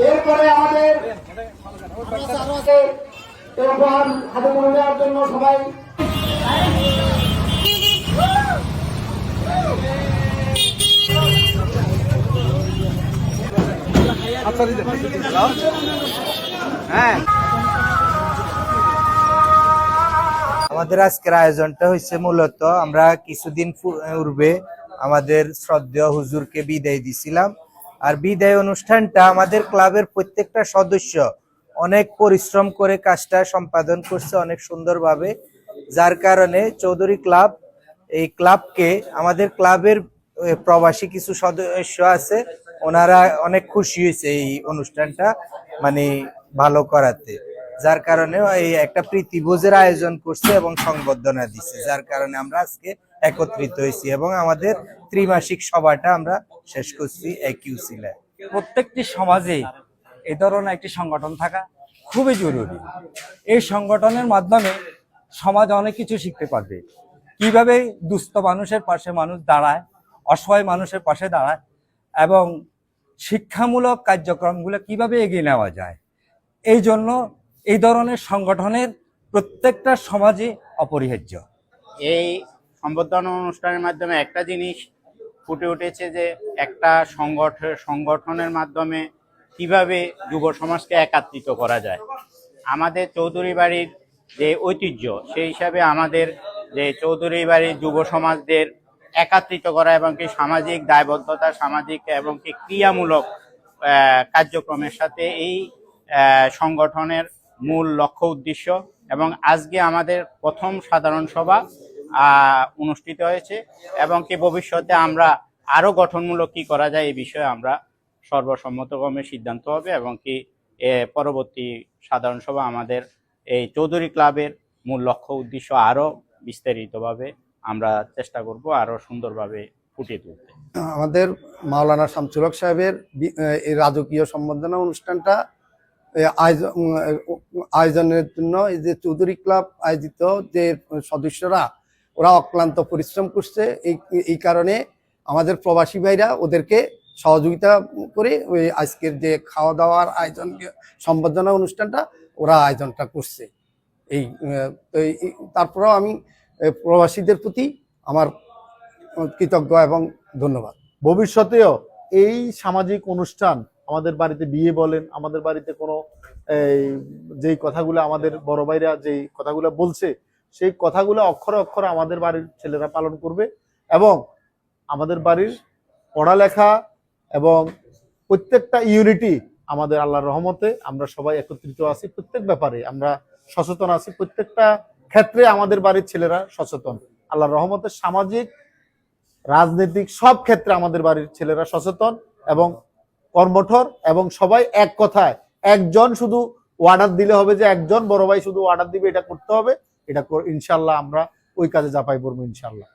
এরপরে আমাদের হাতে মনে নেওয়ার জন্য সবাই হ্যাঁ, আমাদের আজকের আয়োজনটা হচ্ছে মূলত আমরা কিছুদিন পূর্বে আমাদের শ্রদ্ধেয় হুজুরকে বিদায় দিছিলাম। আর বিদায় অনুষ্ঠানটা আমাদের ক্লাবের প্রত্যেকটা সদস্য অনেক পরিশ্রম করে কাজটা সম্পাদন করছে অনেক সুন্দরভাবে, যার কারণে চৌধুরী ক্লাব এই ক্লাবকে আমাদের ক্লাবের প্রবাসী কিছু সদস্য আছে, ওনারা অনেক খুশি হয়েছে এই অনুষ্ঠানটা মানে ভালো করাতে, যার কারণে এই একটা প্রীতিভোজের আয়োজন করছে এবং সংবর্ধনা দিচ্ছে, যার কারণে আমরা আজকে একত্রিত হয়েছি এবং আমাদের ত্রিমাসিক সভাটা আমরা শেষ করছি কিউসিলায়। প্রত্যেকটি সমাজে এই ধরনের একটি সংগঠন থাকা খুবই জরুরি। এই সংগঠনের মাধ্যমে সমাজ অনেক কিছু শিখতে পারবে, কিভাবে দুস্থ মানুষের পাশে মানুষ দাঁড়ায়, অসহায় মানুষের পাশে দাঁড়ায় এবং শিক্ষামূলক কার্যক্রমগুলো কিভাবে এগিয়ে নেওয়া যায়। এই জন্য এই ধরনের সংগঠনের প্রত্যেকটা সমাজে অপরিহার্য। এই সম্বর্ধনা অনুষ্ঠানের মাধ্যমে একটা জিনিস ফুটে উঠেছে যে একটা সংগঠনের মাধ্যমে কিভাবে যুব সমাজকে একাত্রিত করা যায়। আমাদের চৌধুরী বাড়ির যে ঐতিহ্য সেই হিসাবে আমাদের যে চৌধুরী বাড়ির যুব সমাজদের একাত্রিত করা এবং কি সামাজিক দায়বদ্ধতা, সামাজিক এবং কি ক্রিয়ামূলক কার্যক্রমের সাথে এই সংগঠনের মূল লক্ষ্য উদ্দেশ্য। এবং আজকে আমাদের প্রথম সাধারণ সভা অনুষ্ঠিত হয়েছে এবং কি ভবিষ্যতে আমরা আরো গঠনমূলক কি করা যায় এই বিষয়ে আমরা সর্বসম্মতক্রমে সিদ্ধান্ত হবে এবং কি পরবর্তী সাধারণ সভা আমাদের এই চৌধুরী ক্লাবের মূল লক্ষ্য উদ্দেশ্য আরো বিস্তারিতভাবে আমরা চেষ্টা করব আরো সুন্দরভাবে ফুটিয়ে তুলতে। আমাদের মাওলানা শামসুল হক সাহেবের এই রাজকীয় সম্বর্ধনা অনুষ্ঠানটা আয়োজনের জন্য এই যে চৌধুরী ক্লাব আয়োজিত যে সদস্যরা ওরা অক্লান্ত পরিশ্রম করছে, এই কারণে আমাদের প্রবাসী ভাইরা ওদেরকে সহযোগিতা করে ওই আজকের যে খাওয়া দাওয়ার আয়োজন সম্বর্ধনা অনুষ্ঠানটা ওরা আয়োজনটা করছে। তারপরেও আমি প্রবাসীদের প্রতি আমার কৃতজ্ঞ এবং ধন্যবাদ। ভবিষ্যতেও এই সামাজিক অনুষ্ঠান আমাদের বাড়িতে বিয়ে বলেন, আমাদের বাড়িতে কোনো যেই কথাগুলো আমাদের বড় ভাইরা যেই কথাগুলো বলছে সেই কথাগুলো অক্ষরে অক্ষরে আমাদের বাড়ির ছেলেরা পালন করবে এবং আমাদের বাড়ির পড়ালেখা এবং প্রত্যেকটা ইউনিটি আমাদের আল্লাহর রহমতে আমরা সবাই একত্রিত আছি, প্রত্যেক ব্যাপারে আমরা সচেতন আছি, প্রত্যেকটা ক্ষেত্রে আমাদের বাড়ির ছেলেরা সচেতন আল্লাহর রহমতে, সামাজিক রাজনৈতিক সব ক্ষেত্রে আমাদের বাড়ির ছেলেরা সচেতন এবং কর্মঠর এবং সবাই এক কথায়, একজন শুধু অর্ডার দিলে হবে যে একজন বড় ভাই শুধু অর্ডার দিবে এটা করতে হবে, এটা ইনশাল্লাহ আমরা ওই কাজে ঝাঁপাই পড়বো ইনশাল্লাহ।